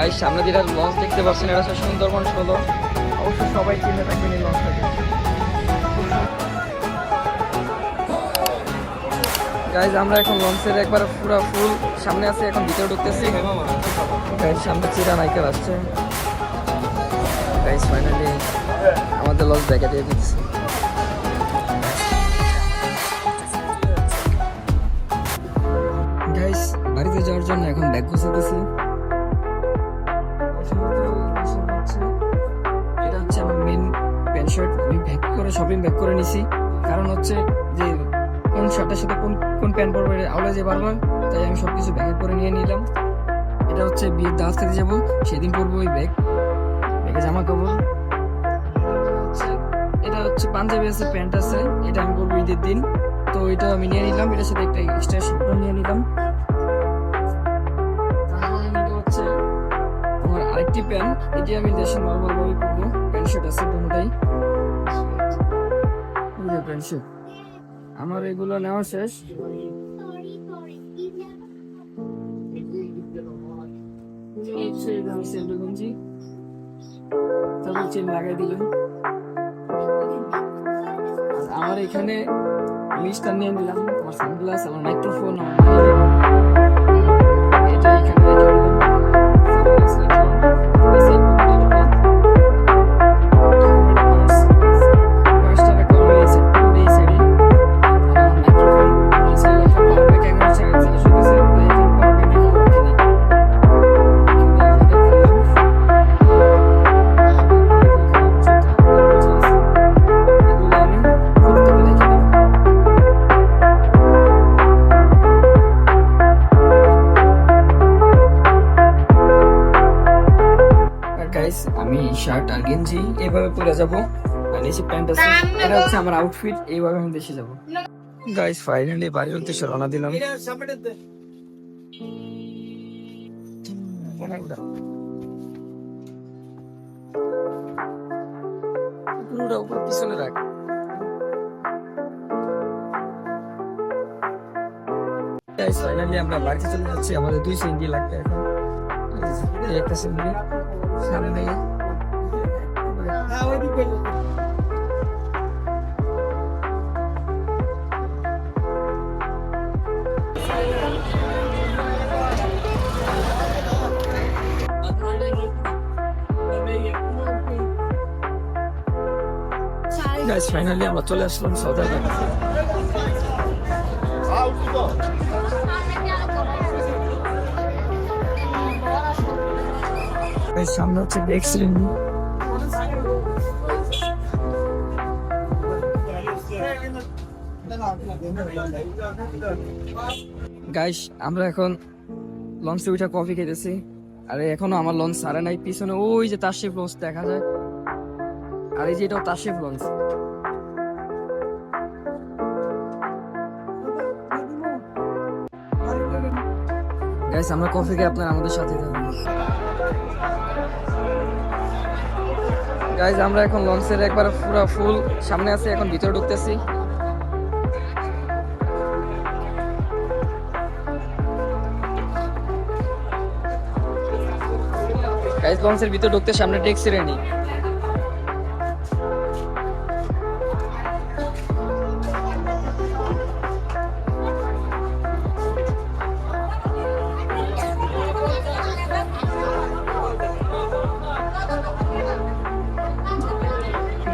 Guys সামনে যেটা launch দেখতে পাচ্ছেন এটা হচ্ছে সুন্দরবন 16। অবশ্যই সবাই চিনে থাকবেন এই লঞ্চটাকে। গাইস আমরা এখন লঞ্চের একবার পুরো ফুল সামনে আছে, এখন ভিতরে ঢুকতেছি। গাইস সামনে চিরা নাইকেল আসছে। গাইস ফাইনালি আমাদের লঞ্চ দেখা দিয়ে দিচ্ছে। গাইস বাড়িতে যাওয়ার জন্য এখন ব্যাগ গুছাতেছি। এটা হচ্ছে আমার মেন প্যান্ট শার্ট, আমি ব্যাগ করে শপিং ব্যাগ করে নিছি। কারণ হচ্ছে যে কোন শার্টের সাথে কোন কোন প্যান্ট পরবো আওলা যে বারবার, তাই আমি সবকিছু ব্যাগে করে নিয়ে নিলাম। এটা হচ্ছে বিয়ের দাওয়াত খেতে যাবো, সেদিন পরবো ওই ব্যাগে জামা কাপড়। এটা হচ্ছে পাঞ্জাবি আছে, প্যান্ট আছে, এটা আমি পরবো ঈদের দিন। তো এটা আমি নিয়ে নিলাম, এটার সাথে একটা এক্সট্রা শার্ট নিয়ে নিলাম। হচ্ছে আমার আরেকটি প্যান্ট, এটি আমি দেশে নর্মাল ভাবে পরবো। প্যান্ট শার্ট আছে দুটোটাই, প্যান্ট শার্ট আমার এগুলো নেওয়া শেষ। তারপর চেন লাগাই দিলাম। আমার এখানে মিস্টার নিয়ে নিলাম, আমার সানগ্লাস, আমার মাইক্রোফোন, এটা এখানে রেখে দিলাম। আমি শার্ট আর গেঞ্জি এইভাবে পরে যাবো, আর নিচে প্যান্ট আছে। এটা হচ্ছে আমার আউটফিট, এইভাবে আমি দেশে যাবো। গাইস ফাইনালি বাড়ির উদ্দেশ্যে রওনা দিলাম। পুরোটা উপর পিছনে রাখ। গাইস ফাইনালি আমরা বাড়িতে চলে যাচ্ছি। আমাদের 2 সিঙ্গি লাগবে এখন, একটা সিঙ্গি সামনে। গাইস ফাইনালি আমরা চলে আসলাম সৌদি আরব। সামনে হচ্ছে এক্সিডেন্ট। গাইস আমরা এখন লঞ্চে উঠে কফি খেতেছি, আর এখনো আমার লঞ্চ ছাড়ে নাই। পিছনে ওই যে তাশরিফ লঞ্চ দেখা যায়, আর এই যে এটাও তাশরিফ লঞ্চ। গাইস আমরা কফি খেয়ে আপনারা আমাদের সাথে থাকুন। গাইস আমরা এখন লঞ্চের একবার পুরো ফুল সামনে আছে, এখন ভিতরে ঢুকতেছি। গাইস লঞ্চের ভিতরে ঢুকতে সামনে ট্যাক্সি রেনি।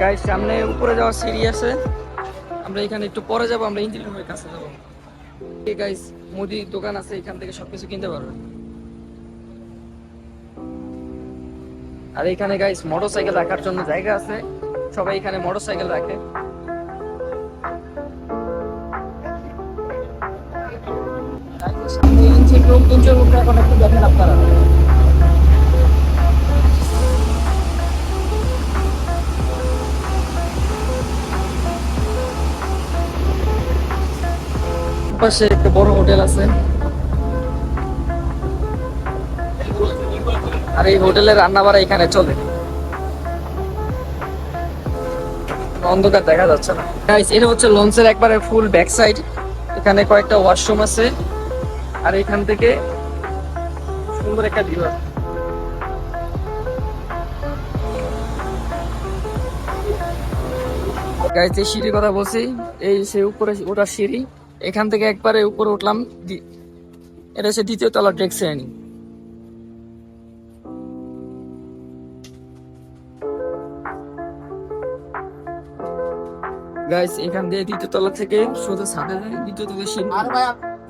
গাইস সামনে উপরে যাওয়ার সিঁড়ি আছে, আমরা এখানে একটু পরে যাবো, আমরা ইঞ্জিন রুমের কাছে যাবো। গাইস মুদির দোকান আছে, এখান থেকে সবকিছু কিনতে পারবেন। আর এখানে গাইস মোটরসাইকেল রাখার জন্য জায়গা আছে, সবাই এখানে মোটরসাইকেল রাখে। ইঞ্জিন রুম এখন একটু দেখেন আপনারা। পাশে একটা বড় হোটেল আছে, আর এই হোটেলের রান্না বাড়া এখানে চলে। অন্ধকার দেখা যাচ্ছে না। গাইস এটা হচ্ছে লঞ্চের একবারে ফুল ব্যাক সাইড, এখানে কয়েকটা ওয়াশরুম আছে, আর এখান থেকে সুন্দর একটা ভিউ আছে। গাইস যে সিঁড়ির কথা বলছি, এই সে উপরে ওঠার সিঁড়ি, এখান থেকে একবারে উপরে উঠলাম। এটা হচ্ছে দ্বিতীয় তলা ডেক শ্রেণী। গাইস এখান দিয়ে দ্বিতীয় তলা থেকে সোজা ছাদে যায়, দ্বিতীয় তলা সিঁড়ি,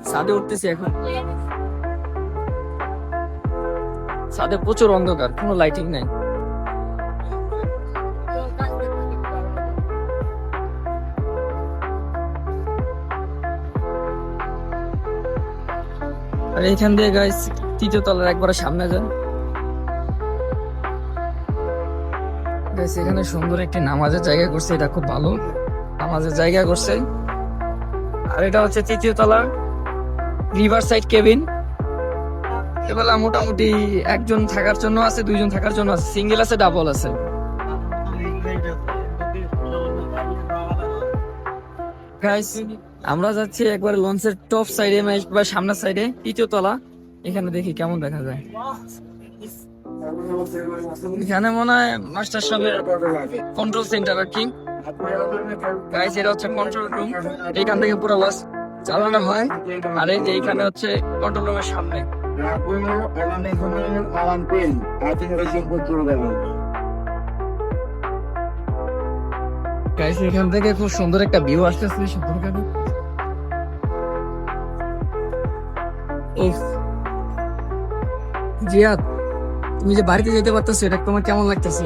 ছাদে উঠতেছি এখন। ছাদে প্রচুর অন্ধকার, কোনো লাইটিং নাই। আর এখান দিয়ে গাইস তৃতীয় তলার একবারে সামনে যান। গাইস এখানে সুন্দর একটি নামাজের জায়গা করছে, এটা খুব ভালো নামাজের জায়গা করছে। আর এটা হচ্ছে তৃতীয় তলার রিভার সাইড কেবিন। এবেলা মোটামুটি একজন থাকার জন্য আছে, দুইজন থাকার জন্য আছে, সিঙ্গেল আছে, ডাবল আছে। গাইস আমরা যাচ্ছি একবার লঞ্চের টপ সাইডে বা সামনের সাইডে তৃতীয় তলা। এখানে দেখি কেমন দেখা যায়। এখানে মনে হয় মাস্টার সাহেবের কন্ট্রোল সেন্টার আর কি। গাইস এটা হচ্ছে কন্ট্রোল রুম, এখান থেকে পুরো লঞ্চ চালানো হয়। আর এই যে এখানে হচ্ছে কন্ট্রোল রুমের সামনে। গাইস এখান থেকে খুব সুন্দর একটা ভিউ আসতেছে সুন্দরকারে। জিয়াদ, তুমি যে বাড়িতে যেতে পারতেছো, এটা তোমার কেমন লাগতেছে?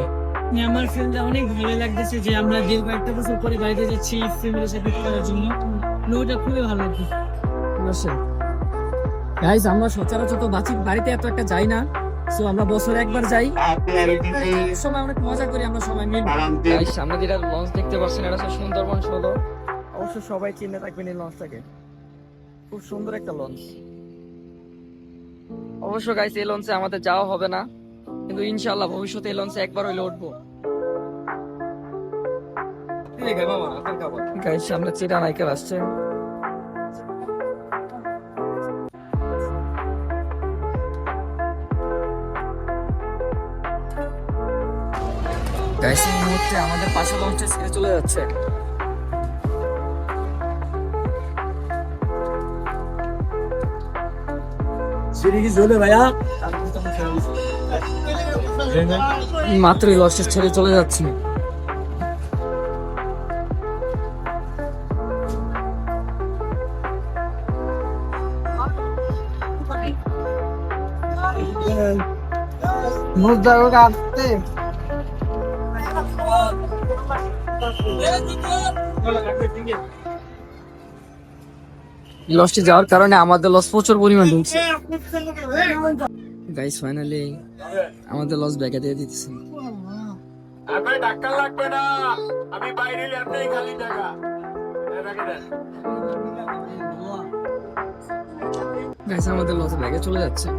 আমার ফিল্মটা অনেক ভালো লাগতেছে যে আমরা দীর্ঘ একটা বছর পরে বাড়িতে যাচ্ছি ফ্যামিলির সাথে করার জন্য। ওটা খুবই ভালো লাগছে। গাইস আমরা সচরাচর তো বাড়িতে এত একটা যাই না, সো আমরা বছরে একবার যাই, সময় অনেক মজা করি আমরা সবাই মিলে। গাইস সামনে যেটা লঞ্চ দেখতে পাচ্ছেন, এটা হচ্ছে সুন্দরবন 16। অবশ্য সবাই চিনে থাকবেন এই লঞ্চটাকে, খুব সুন্দর একটা লঞ্চ। অবশ্য গাইস এই লঞ্চে আমাদের যাওয়া হবে না, কিন্তু ইনশাআল্লাহ ভবিষ্যতে এই লঞ্চে একবার হইলে উঠবো। গাইস সামনে চিরা নাইকেল আসছে। গাইস এই মুহূর্তে আমাদের পাশে লঞ্চটা ছেড়ে চলে যাচ্ছে। মাত্রই লঞ্চটা ছেড়ে চলে যাচ্ছে। লসটি যাওয়ার কারণে আমাদের লস প্রচুর পরিমাণ ঢুকছে। গাইস ফাইনালি আমাদের লস ব্যাকে দিয়ে দিতেছে। ডাক্তার লাগবে না, আমি বাইরে এমনি খালি টাকা। গাইস আমাদের লস ব্যাকে চলে যাচ্ছে।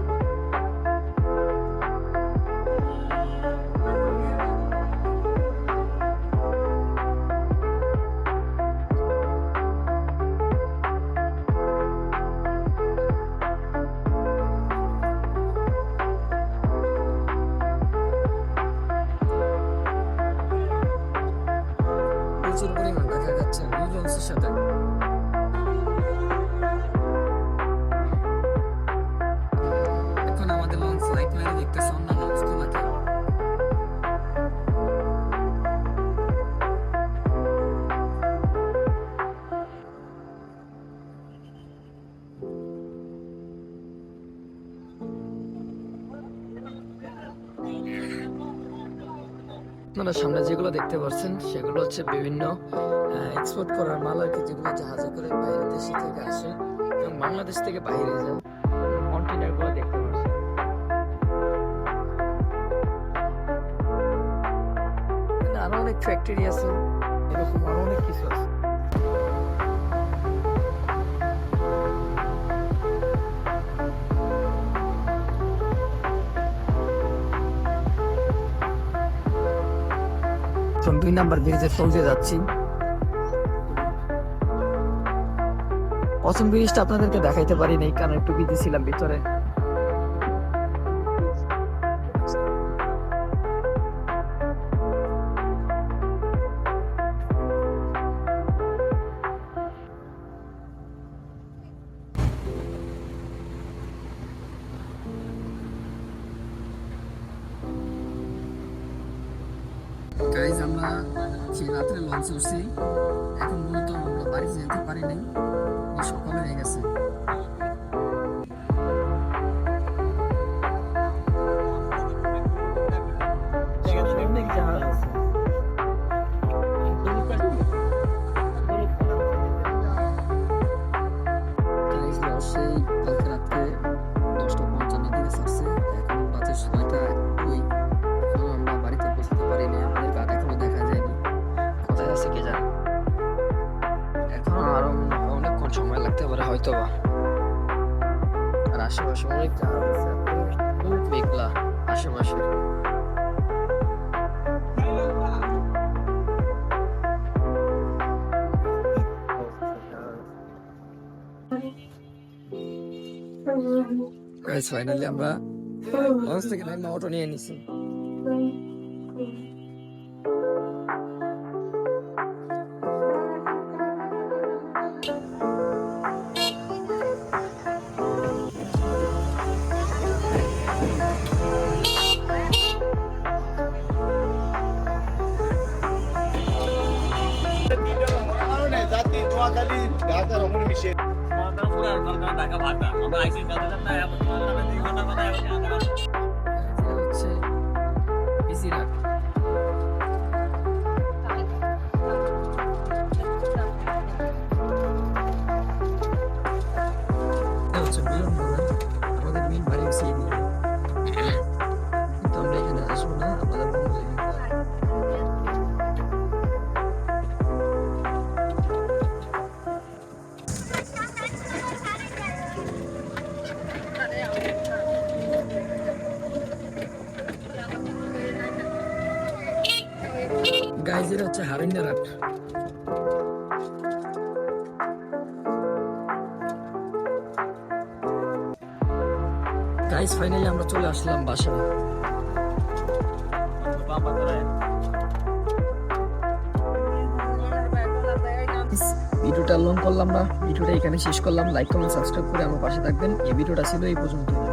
প্রচুর পরিমাণ দেখা যাচ্ছে লঞ্চের সাথে। এখন আমাদের লঞ্চ লাইট মেরে দেখতেছে অন্যান্য লঞ্চগুলোকে। আপনারা সামনে যেগুলো দেখতে পাচ্ছেন সেগুলো হচ্ছে বিভিন্ন এক্সপোর্ট করার মাল আর কি, যেগুলো জাহাজে করে বাইরের দেশ থেকে আসে এবং বাংলাদেশ থেকে বাইরে যায়। কন্টেইনার গুলো দেখতে পাচ্ছেন। আরো অনেক ফ্যাক্টরি আছে, এরকম আরো অনেক কিছু আছে। এখন 2 নাম্বার ব্রিজের তল দিয়ে যাচ্ছি। প্রথম ব্রিজটা আপনাদেরকে দেখাইতে পারি নাই, কারণ একটু বিজি ছিলাম ভিতরে। গাইজ আমরা সেই রাত্রে লঞ্চ উঠছি, এখন মূলত আমরা বাড়ি যেতে পারি নাই, সকাল হয়ে গেছে। Guys, লঞ্চ সেই কালকে রাত্রে 10:55 দিকে ছাড়ছে, এখন বাজে 6:02। এখনো আমরা বাড়িতে পৌঁছাতে পারিনি, আমাদের গাড়ি এখনো দেখা যায়নি, কোথায় আছে কে জানে। এখন আরো অনেকক্ষণ সময় লাগতে পারে হয়তো বা। আর আশেপাশে অনেক জায়গা আছে, খুব মেঘলা আশেপাশে। গাইস ফাইনালি আমরা লঞ্চ থেকে নামে অটো নিয়ে নিছি। জাতি নোয়াখালী ঢাকা রমন মিশে এটা হচ্ছে বিসিরাট। এটা হচ্ছে মিলননগর, আমাদের মেইন বাড়ি হচ্ছে এদিকে, কিন্তু আমরা এখানে আসবো না, আমাদের বন্ধু এখানে। গাইজ এটা হচ্ছে হারিন্দারাট। গাইজ ফাইনালি আমরা চলে আসলাম বাসায়। ভিডিওটা লং করলাম না, ভিডিওটা এখানে শেষ করলাম। লাইক কমেন্ট সাবস্ক্রাইব করে আমার পাশে থাকবেন। এই ভিডিওটা ছিল এই পর্যন্ত।